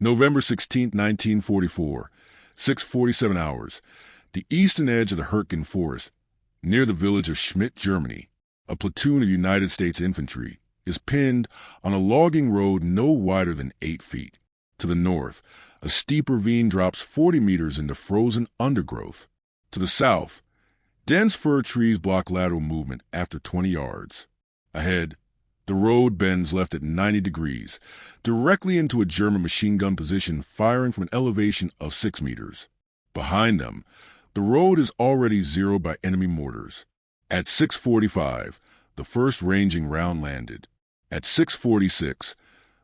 November 16, 1944, 6:47 hours. The eastern edge of the Hürtgen Forest, near the village of Schmidt, Germany, a platoon of United States infantry is pinned on a logging road no wider than 8 feet. To the north, a steep ravine drops 40 meters into frozen undergrowth. To the south, dense fir trees block lateral movement after 20 yards. Ahead, the road bends left at 90 degrees, directly into a German machine gun position firing from an elevation of 6 meters. Behind them, the road is already zeroed by enemy mortars. At 6:45, the first ranging round landed. At 6:46,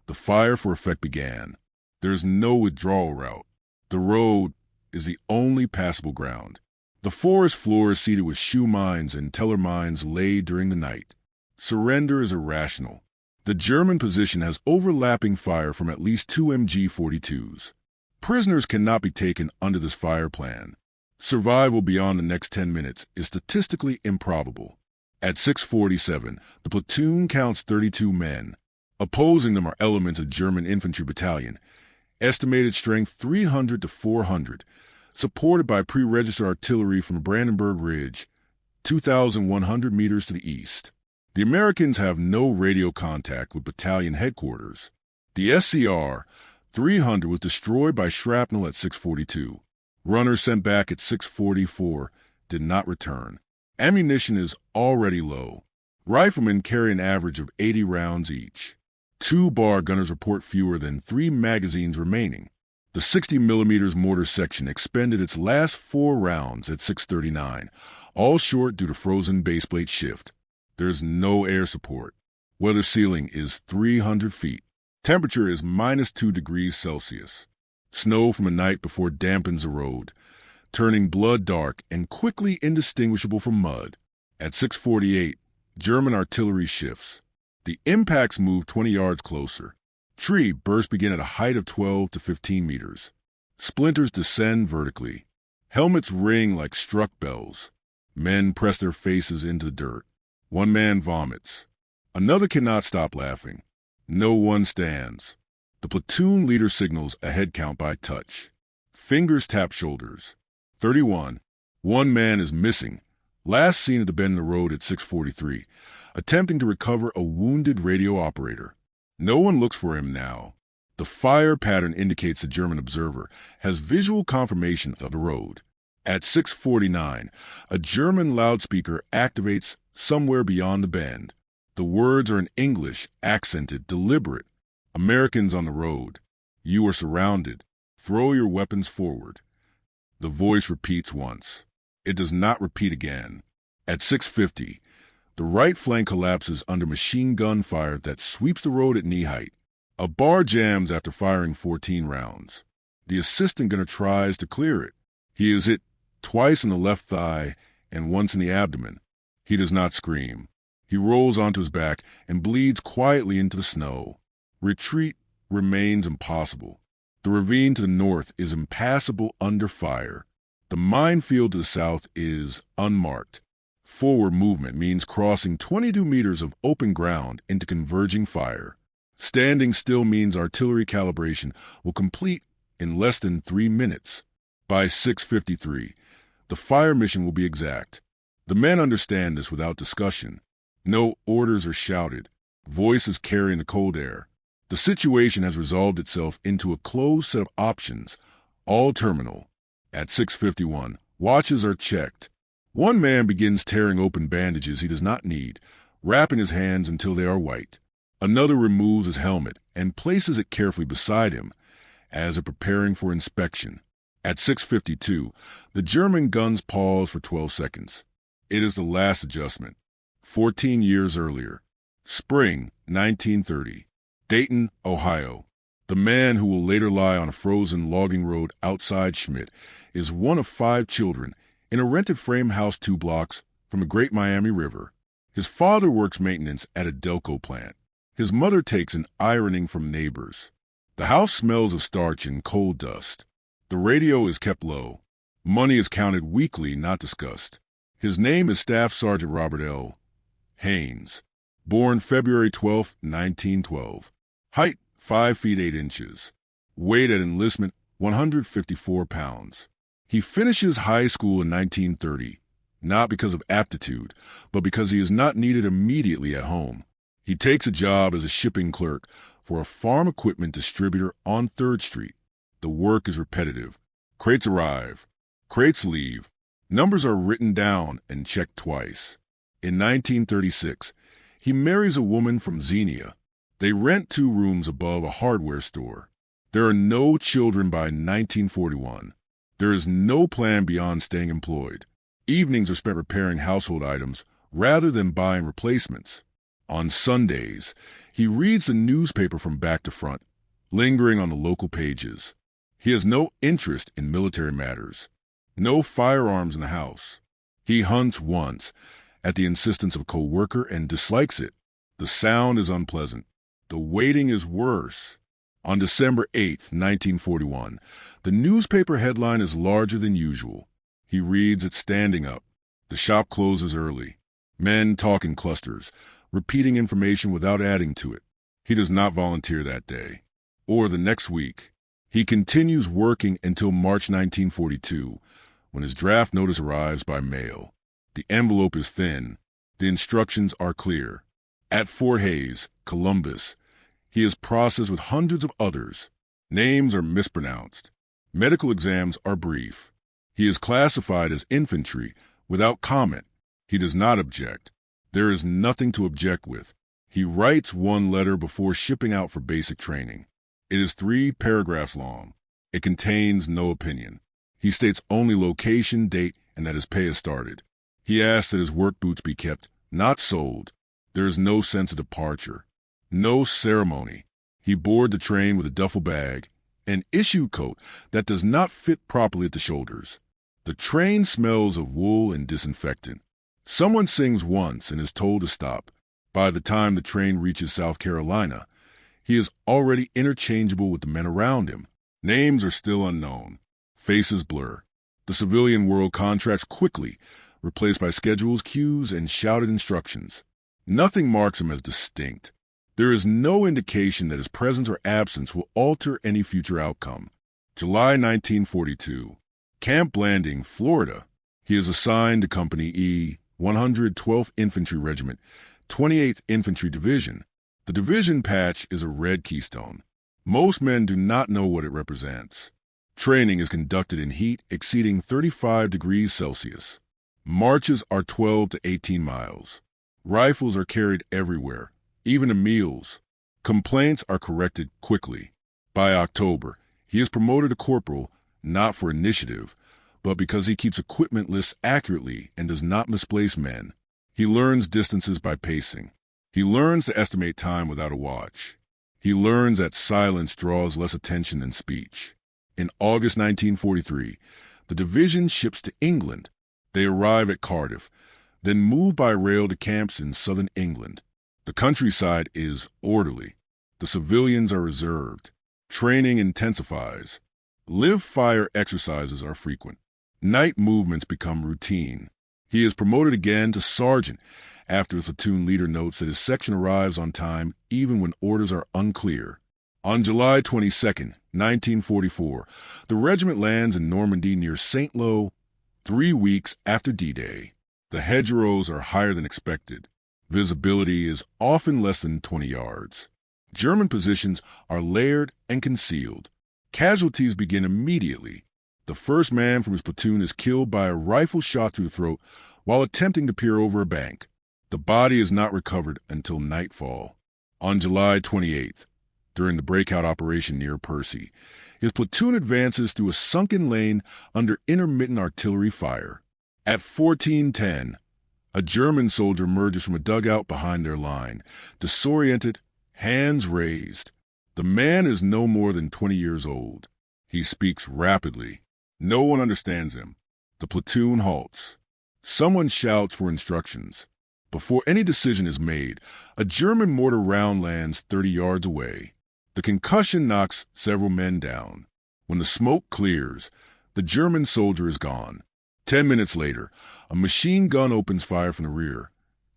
the fire for effect began. There is no withdrawal route. The road is the only passable ground. The forest floor is seeded with shoe mines and teller mines laid during the night. Surrender is irrational. The German position has overlapping fire from at least 2 MG-42s. Prisoners cannot be taken under this fire plan. Survival beyond the next 10 minutes is statistically improbable. At 6:47, the platoon counts 32 men. Opposing them are elements of German Infantry Battalion, estimated strength 300 to 400, supported by pre-registered artillery from Brandenburg Ridge, 2,100 meters to the east. The Americans have no radio contact with battalion headquarters. The SCR-300 was destroyed by shrapnel at 6:42. Runners sent back at 6:44 did not return. Ammunition is already low. Riflemen carry an average of 80 rounds each. 2 bar gunners report fewer than 3 magazines remaining. The 60mm mortar section expended its last 4 rounds at 6:39, all short due to frozen baseplate shift. There is no air support. Weather ceiling is 300 feet. Temperature is -2 degrees Celsius. Snow from a night before dampens the road, turning blood dark and quickly indistinguishable from mud. At 6:48, German artillery shifts. The impacts move 20 yards closer. Tree bursts begin at a height of 12 to 15 meters. Splinters descend vertically. Helmets ring like struck bells. Men press their faces into the dirt. One man vomits. Another cannot stop laughing. No one stands. The platoon leader signals a head count by touch. Fingers tap shoulders. 31. One man is missing. Last seen at the bend in the road at 6:43, attempting to recover a wounded radio operator. No one looks for him now. The fire pattern indicates the German observer has visual confirmation of the road. At 6:49, a German loudspeaker activates somewhere beyond the bend. The words are in English, accented, deliberate. Americans on the road. You are surrounded. Throw your weapons forward. The voice repeats once. It does not repeat again. At 6:50, the right flank collapses under machine gun fire that sweeps the road at knee height. A bar jams after firing 14 rounds. The assistant gunner tries to clear it. He is hit twice in the left thigh and once in the abdomen. He does not scream. He rolls onto his back and bleeds quietly into the snow. Retreat remains impossible. The ravine to the north is impassable under fire. The minefield to the south is unmarked. Forward movement means crossing 22 meters of open ground into converging fire. Standing still means artillery calibration will complete in less than 3 minutes. By 6:53, the fire mission will be exact. The men understand this without discussion. No orders are shouted. Voices carry in the cold air. The situation has resolved itself into a closed set of options, all terminal. At 6:51, watches are checked. One man begins tearing open bandages he does not need, wrapping his hands until they are white. Another removes his helmet and places it carefully beside him, as if preparing for inspection. At 6:52, the German guns pause for 12 seconds. It is the last adjustment. 14 years earlier. Spring 1930. Dayton, Ohio. The man who will later lie on a frozen logging road outside Schmidt is one of 5 children in a rented frame house 2 blocks from the Great Miami River. His father works maintenance at a Delco plant. His mother takes an ironing from neighbors. The house smells of starch and coal dust. The radio is kept low. Money is counted weekly, not discussed. His name is Staff Sergeant Robert L. Haynes. Born February 12, 1912. Height 5 feet 8 inches. Weight at enlistment, 154 pounds. He finishes high school in 1930, not because of aptitude, but because he is not needed immediately at home. He takes a job as a shipping clerk for a farm equipment distributor on 3rd Street. The work is repetitive. Crates arrive. Crates leave. Numbers are written down and checked twice. In 1936, he marries a woman from Xenia. They rent 2 rooms above a hardware store. There are no children by 1941. There is no plan beyond staying employed. Evenings are spent repairing household items rather than buying replacements. On Sundays, he reads the newspaper from back to front, lingering on the local pages. He has no interest in military matters. No firearms in the house. He hunts once, at the insistence of a co-worker, and dislikes it. The sound is unpleasant. The waiting is worse. On December 8, 1941, the newspaper headline is larger than usual. He reads it standing up. The shop closes early. Men talk in clusters, repeating information without adding to it. He does not volunteer that day, or the next week. He continues working until March 1942, when his draft notice arrives by mail. The envelope is thin. The instructions are clear. At Fort Hays, Columbus, he is processed with hundreds of others. Names are mispronounced. Medical exams are brief. He is classified as infantry without comment. He does not object. There is nothing to object with. He writes 1 letter before shipping out for basic training. It is 3 paragraphs long. It contains no opinion. He states only location, date, and that his pay has started. He asks that his work boots be kept, not sold. There is no sense of departure. No ceremony. He boarded the train with a duffel bag, an issue coat that does not fit properly at the shoulders. The train smells of wool and disinfectant. Someone sings once and is told to stop. By the time the train reaches South Carolina, he is already interchangeable with the men around him. Names are still unknown. Faces blur. The civilian world contracts quickly, replaced by schedules, cues, and shouted instructions. Nothing marks him as distinct. There is no indication that his presence or absence will alter any future outcome. July 1942. Camp Blanding, Florida. He is assigned to Company E, 112th Infantry Regiment, 28th Infantry Division. The division patch is a red keystone. Most men do not know what it represents. Training is conducted in heat exceeding 35 degrees Celsius. Marches are 12 to 18 miles. Rifles are carried everywhere, even to meals. Complaints are corrected quickly. By October, he is promoted to corporal, not for initiative, but because he keeps equipment lists accurately and does not misplace men. He learns distances by pacing. He learns to estimate time without a watch. He learns that silence draws less attention than speech. In August 1943, the division ships to England. They arrive at Cardiff, then move by rail to camps in southern England. The countryside is orderly. The civilians are reserved. Training intensifies. Live-fire exercises are frequent. Night movements become routine. He is promoted again to sergeant after the platoon leader notes that his section arrives on time even when orders are unclear. On July 22, 1944, the regiment lands in Normandy near St. Lo, 3 weeks after D-Day. The hedgerows are higher than expected. Visibility is often less than 20 yards. German positions are layered and concealed. Casualties begin immediately. The first man from his platoon is killed by a rifle shot through the throat while attempting to peer over a bank. The body is not recovered until nightfall. On July 28th, during the breakout operation near Percy, his platoon advances through a sunken lane under intermittent artillery fire. At 14:10, a German soldier emerges from a dugout behind their line, disoriented, hands raised. The man is no more than 20 years old. He speaks rapidly. No one understands him. The platoon halts. Someone shouts for instructions. Before any decision is made, a German mortar round lands 30 yards away. The concussion knocks several men down. When the smoke clears, the German soldier is gone. 10 minutes later, a machine gun opens fire from the rear,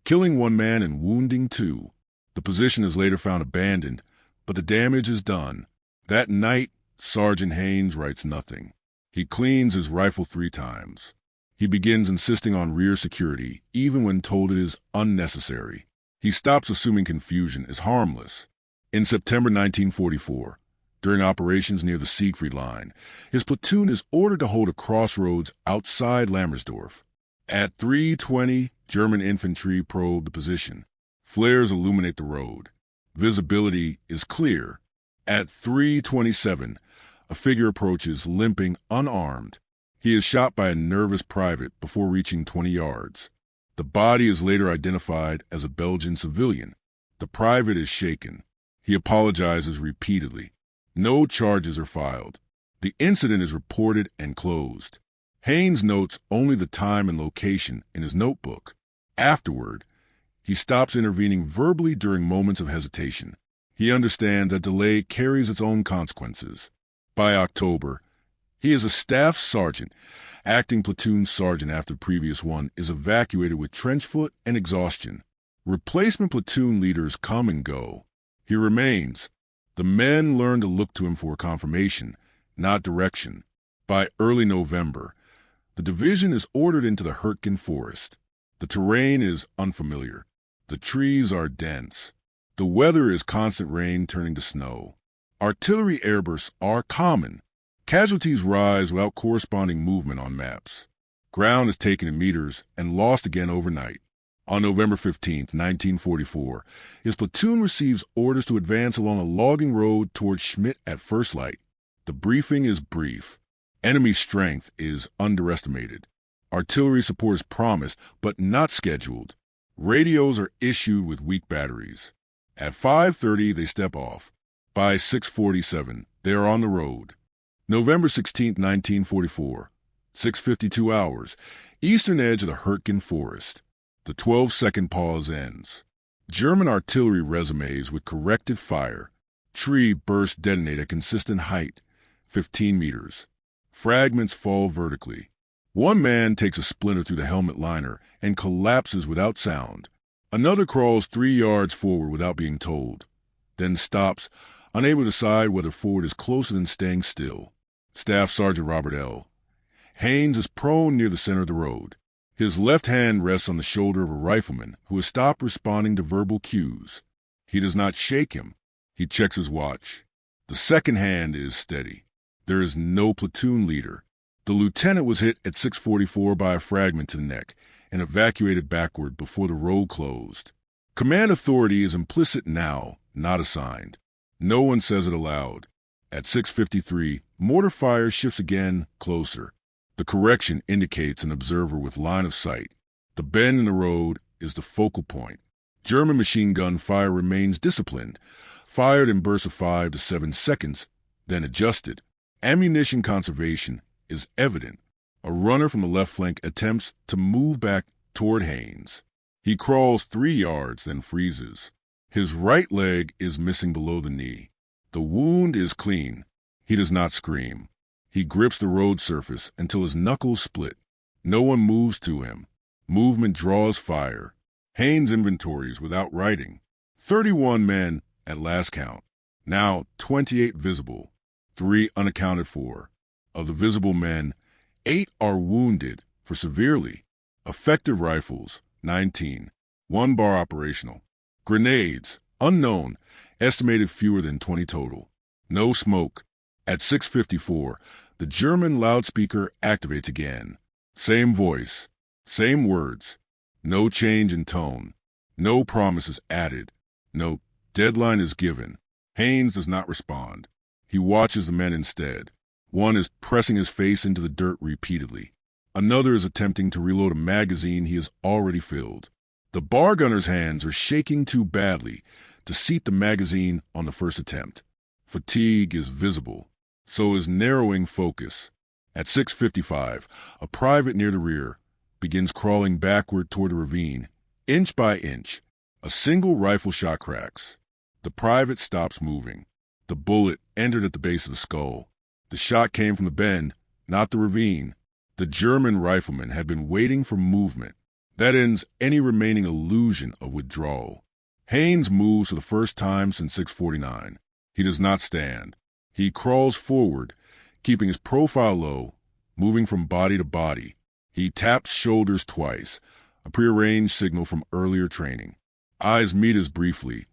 killing 1 man and wounding 2. The position is later found abandoned, but the damage is done. That night, Sergeant Haynes writes nothing. He cleans his rifle 3 times. He begins insisting on rear security, even when told it is unnecessary. He stops assuming confusion is harmless. In September 1944, during operations near the Siegfried Line, his platoon is ordered to hold a crossroads outside Lammersdorf. At 3:20, German infantry probe the position. Flares illuminate the road. Visibility is clear. At 3:27, a figure approaches, limping, unarmed. He is shot by a nervous private before reaching 20 yards. The body is later identified as a Belgian civilian. The private is shaken. He apologizes repeatedly. No charges are filed. The incident is reported and closed. Haynes notes only the time and location in his notebook. Afterward, he stops intervening verbally during moments of hesitation. He understands that delay carries its own consequences. By October, he is a staff sergeant. Acting platoon sergeant after the previous one is evacuated with trench foot and exhaustion. Replacement platoon leaders come and go. He remains. The men learn to look to him for confirmation, not direction. By early November, the division is ordered into the Hürtgen Forest. The terrain is unfamiliar. The trees are dense. The weather is constant rain turning to snow. Artillery airbursts are common. Casualties rise without corresponding movement on maps. Ground is taken in meters and lost again overnight. On November 15, 1944, his platoon receives orders to advance along a logging road towards Schmidt at first light. The briefing is brief. Enemy strength is underestimated. Artillery support is promised, but not scheduled. Radios are issued with weak batteries. At 5:30, they step off. By 6:47, they are on the road. November 16, 1944, 6:52 hours, eastern edge of the Hürtgen Forest. The 12-second pause ends. German artillery resumes with corrected fire. Tree bursts detonate at consistent height, 15 meters. Fragments fall vertically. One man takes a splinter through the helmet liner and collapses without sound. Another crawls 3 yards forward without being told, then stops, unable to decide whether forward is closer than staying still. Staff Sergeant Robert L. Haynes is prone near the center of the road. His left hand rests on the shoulder of a rifleman who has stopped responding to verbal cues. He does not shake him. He checks his watch. The second hand is steady. There is no platoon leader. The lieutenant was hit at 6:44 by a fragment to the neck and evacuated backward before the road closed. Command authority is implicit now, not assigned. No one says it aloud. At 6:53, mortar fire shifts again, closer. The correction indicates an observer with line of sight. The bend in the road is the focal point. German machine gun fire remains disciplined, fired in bursts of 5 to 7 seconds, then adjusted. Ammunition conservation is evident. A runner from the left flank attempts to move back toward Haynes. He crawls 3 yards, then freezes. His right leg is missing below the knee. The wound is clean. He does not scream. He grips the road surface until his knuckles split. No one moves to him. Movement draws fire. Haynes inventories without writing. 31 men at last count. Now 28 visible, 3 unaccounted for. Of the visible men, 8 are wounded for severely. Effective rifles, 19. 1 bar operational. Grenades, unknown, estimated fewer than 20 total. No smoke. At 6:54, the German loudspeaker activates again. Same voice, same words. No change in tone. No promises added. No deadline is given. Haynes does not respond. He watches the men instead. One is pressing his face into the dirt repeatedly. Another is attempting to reload a magazine he has already filled. The bar gunner's hands are shaking too badly to seat the magazine on the first attempt. Fatigue is visible. So is narrowing focus. At 6:55, a private near the rear begins crawling backward toward the ravine, inch by inch. A single rifle shot cracks. The private stops moving. The bullet entered at the base of the skull. The shot came from the bend, not the ravine. The German rifleman had been waiting for movement. That ends any remaining illusion of withdrawal. Haynes moves for the first time since 6:49. He does not stand. He crawls forward, keeping his profile low, moving from body to body. He taps shoulders twice, a prearranged signal from earlier training. Eyes meet us briefly,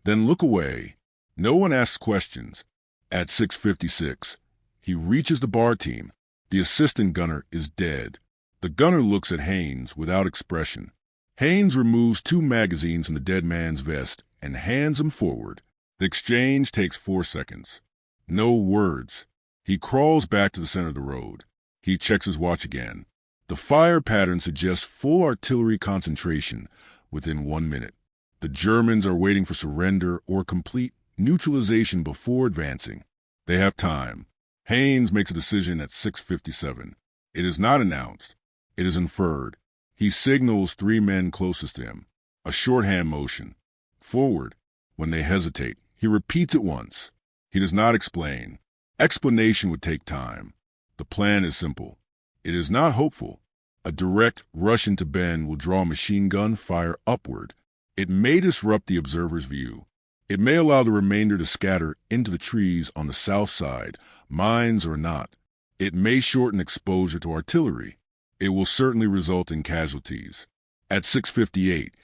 then look away. No one asks questions. At 6:56, he reaches the bar team. The assistant gunner is dead. The gunner looks at Haynes without expression. Haynes removes 2 magazines from the dead man's vest and hands them forward. The exchange takes 4 seconds. No words. He crawls back to the center of the road. He checks his watch again. The fire pattern suggests full artillery concentration within 1 minute. The Germans are waiting for surrender or complete neutralization before advancing. They have time. Haynes makes a decision at 6:57. It is not announced. It is inferred. He signals 3 men closest to him. A shorthand motion. Forward. When they hesitate, he repeats it once. He does not explain. Explanation would take time. The plan is simple. It is not hopeful. A direct rush into Bend will draw machine gun fire upward. It may disrupt the observer's view. It may allow the remainder to scatter into the trees on the south side, mines or not. It may shorten exposure to artillery. It will certainly result in casualties. At 6:58,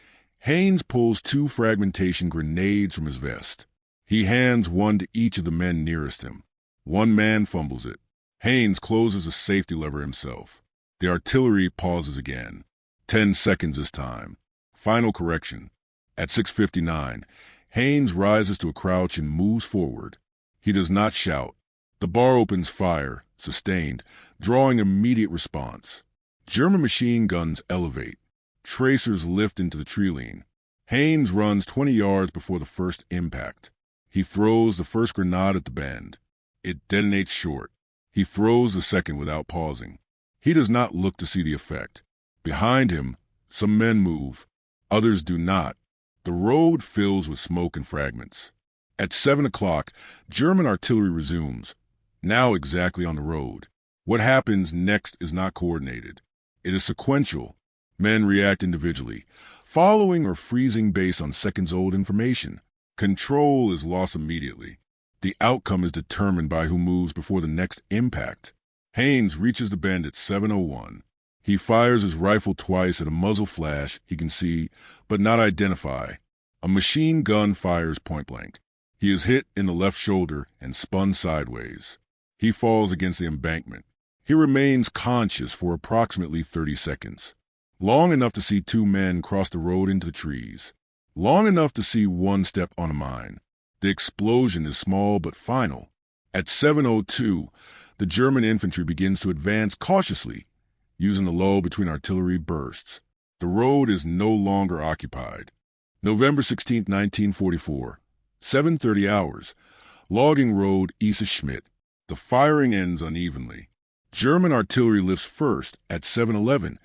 Haynes pulls 2 fragmentation grenades from his vest. He hands one to each of the men nearest him. One man fumbles it. Haynes closes the safety lever himself. The artillery pauses again. 10 seconds this time. Final correction. At 6:59, Haynes rises to a crouch and moves forward. He does not shout. The bar opens fire, sustained, drawing immediate response. German machine guns elevate. Tracers lift into the tree line. Haynes runs 20 yards before the first impact. He throws the first grenade at the bend. It detonates short. He throws the second without pausing. He does not look to see the effect. Behind him, some men move. Others do not. The road fills with smoke and fragments. At 7 o'clock, German artillery resumes, now exactly on the road. What happens next is not coordinated. It is sequential. Men react individually, following or freezing based on seconds-old information. Control is lost immediately. The outcome is determined by who moves before the next impact. Haynes reaches the bend at 7:01. He fires his rifle twice at a muzzle flash he can see but not identify. A machine gun fires point-blank. He is hit in the left shoulder and spun sideways. He falls against the embankment. He remains conscious for approximately 30 seconds. Long enough to see 2 men cross the road into the trees. Long enough to see one step on a mine. The explosion is small but final. At 7:02, the German infantry begins to advance cautiously, using the lull between artillery bursts. The road is no longer occupied. November 16, 1944, 7:30 hours. Logging road east of Schmidt. The firing ends unevenly. German artillery lifts first at 7:11,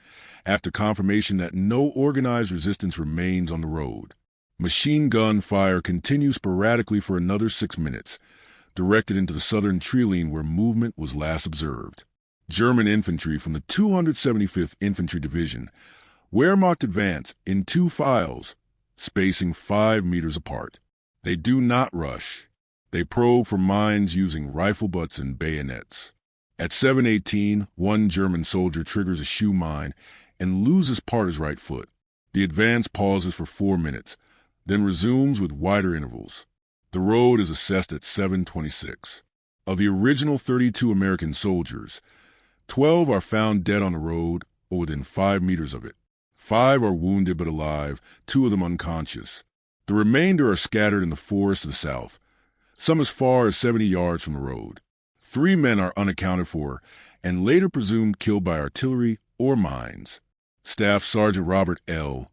after confirmation that no organized resistance remains on the road. Machine gun fire continues sporadically for another 6 minutes, directed into the southern tree line where movement was last observed. German infantry from the 275th Infantry Division, Wehrmacht advance in 2 files, spacing 5 meters apart. They do not rush. They probe for mines using rifle butts and bayonets. At 7:18, one German soldier triggers a shoe mine and loses part of his right foot. The advance pauses for 4 minutes, then resumes with wider intervals. The road is assessed at 7:26. Of the original 32 American soldiers, 12 are found dead on the road or within 5 meters of it. 5 are wounded but alive, 2 of them unconscious. The remainder are scattered in the forest to the south, some as far as 70 yards from the road. 3 men are unaccounted for and later presumed killed by artillery or mines. Staff Sergeant Robert L.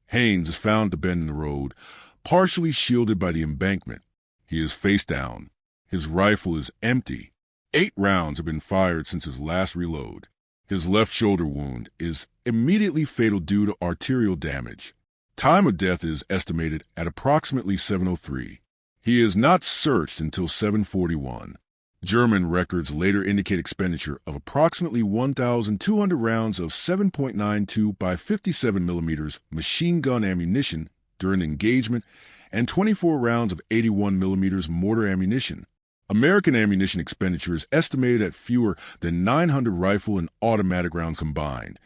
Haynes is found to bend in the road, partially shielded by the embankment. He is face down. His rifle is empty. 8 rounds have been fired since his last reload. His left shoulder wound is immediately fatal due to arterial damage. Time of death is estimated at approximately 7:03. He is not searched until 7:41. German records later indicate expenditure of approximately 1,200 rounds of 7.92 by 57 millimeters machine gun ammunition during engagement and 24 rounds of 81 millimeters mortar ammunition. American ammunition expenditure is estimated at fewer than 900 rifle and automatic rounds combined,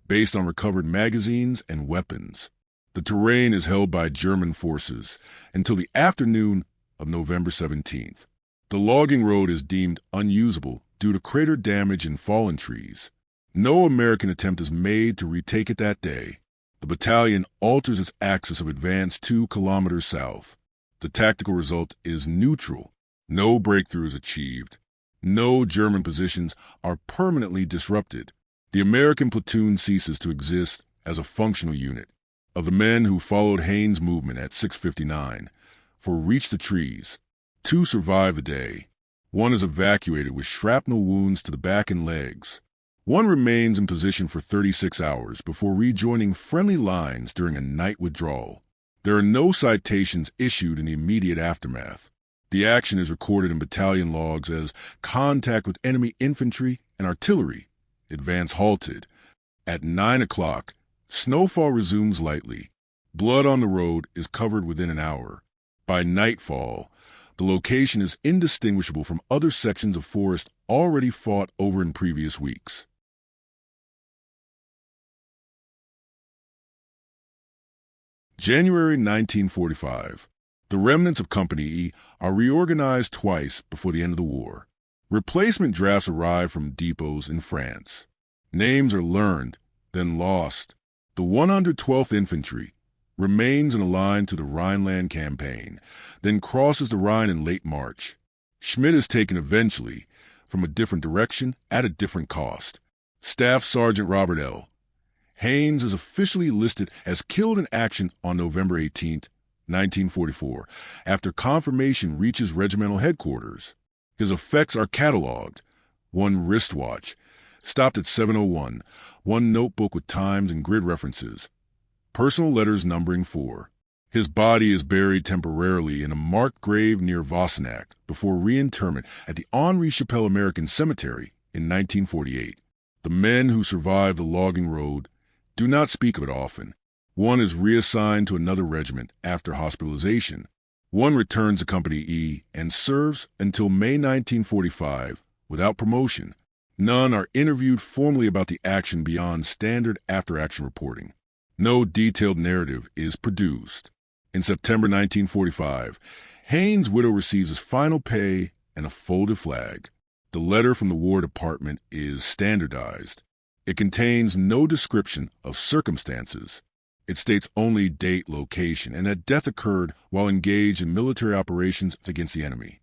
based on recovered magazines and weapons. The terrain is held by German forces until the afternoon of November 17th. The logging road is deemed unusable due to crater damage and fallen trees. No American attempt is made to retake it that day. The battalion alters its axis of advance 2 kilometers south. The tactical result is neutral. No breakthrough is achieved. No German positions are permanently disrupted. The American platoon ceases to exist as a functional unit. Of the men who followed Haines' movement at 6:59 for Reach the Trees, 2 survive the day. 1 is evacuated with shrapnel wounds to the back and legs. 1 remains in position for 36 hours before rejoining friendly lines during a night withdrawal. There are no citations issued in the immediate aftermath. The action is recorded in battalion logs as contact with enemy infantry and artillery. Advance halted. At 9 o'clock, snowfall resumes lightly. Blood on the road is covered within an hour. By nightfall, the location is indistinguishable from other sections of forest already fought over in previous weeks. January 1945. The remnants of Company E are reorganized twice before the end of the war. Replacement drafts arrive from depots in France. Names are learned, then lost. The 112th Infantry remains in a line to the Rhineland campaign, then crosses the Rhine in late March. Schmidt is taken eventually from a different direction at a different cost. Staff Sergeant Robert L. Haines is officially listed as killed in action on November 18, 1944, after confirmation reaches regimental headquarters. His effects are cataloged. 1 wristwatch, stopped at 7:01, 1 notebook with times and grid references, personal letters numbering 4. His body is buried temporarily in a marked grave near Wassenack before reinterment at the Henri Chapelle American Cemetery in 1948. The men who survived the logging road do not speak of it often. 1 is reassigned to another regiment after hospitalization. 1 returns to Company E and serves until May 1945 without promotion. None are interviewed formally about the action beyond standard after-action reporting. No detailed narrative is produced. In September 1945, Haines' widow receives his final pay and a folded flag. The letter from the War Department is standardized. It contains no description of circumstances. It states only date, location, and that death occurred while engaged in military operations against the enemy.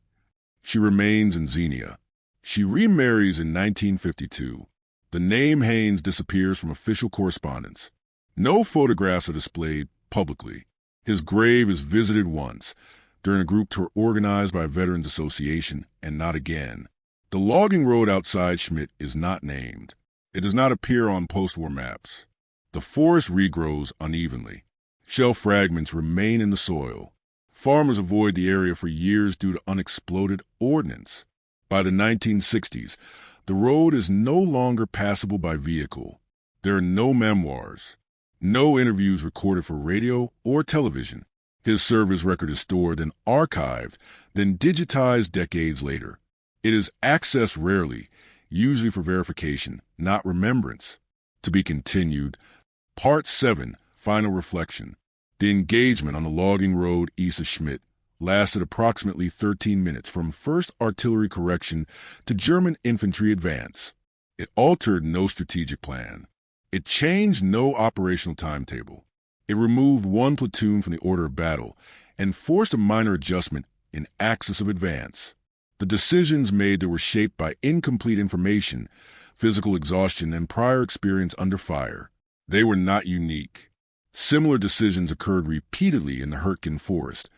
She remains in Xenia. She remarries in 1952. The name Haines disappears from official correspondence. No photographs are displayed publicly. His grave is visited once, during a group tour organized by a Veterans Association, and not again. The logging road outside Schmidt is not named. It does not appear on post-war maps. The forest regrows unevenly. Shell fragments remain in the soil. Farmers avoid the area for years due to unexploded ordnance. By the 1960s, the road is no longer passable by vehicle. There are no memoirs, no interviews recorded for radio or television. His service record is stored and archived, then digitized decades later. It is accessed rarely, usually for verification, not remembrance. To be continued. Part 7, Final Reflection. The engagement on the logging road east of Schmidt lasted approximately 13 minutes from first artillery correction to German infantry advance. It altered no strategic plan. It changed no operational timetable. It removed 1 platoon from the order of battle and forced a minor adjustment in axis of advance. The decisions made there were shaped by incomplete information, physical exhaustion, and prior experience under fire. They were not unique. Similar decisions occurred repeatedly in the Hürtgen Forest,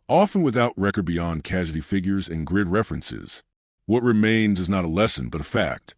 often without record beyond casualty figures and grid references. What remains is not a lesson, but a fact.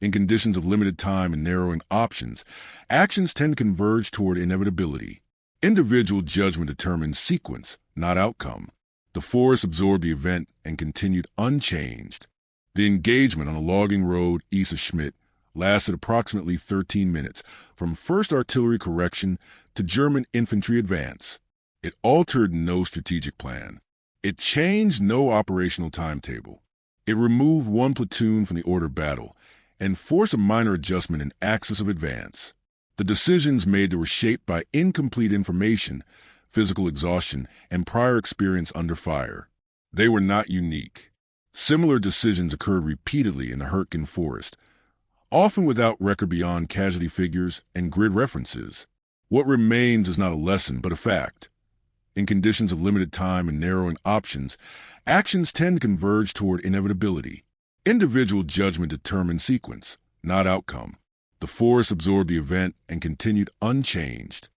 In conditions of limited time and narrowing options, actions tend to converge toward inevitability. Individual judgment determines sequence, not outcome. The forest absorbed the event and continued unchanged. The engagement on the logging road east of Schmidt lasted approximately 13 minutes, from first artillery correction to German infantry advance. It altered no strategic plan. It changed no operational timetable. It removed one platoon from the order of battle and forced a minor adjustment in axis of advance. The decisions made were shaped by incomplete information, physical exhaustion, and prior experience under fire. They were not unique. Similar decisions occurred repeatedly in the Hürtgen Forest, often without record beyond casualty figures and grid references. What remains is not a lesson, but a fact. In conditions of limited time and narrowing options, actions tend to converge toward inevitability. Individual judgment determines sequence, not outcome. The forest absorbed the event and continued unchanged.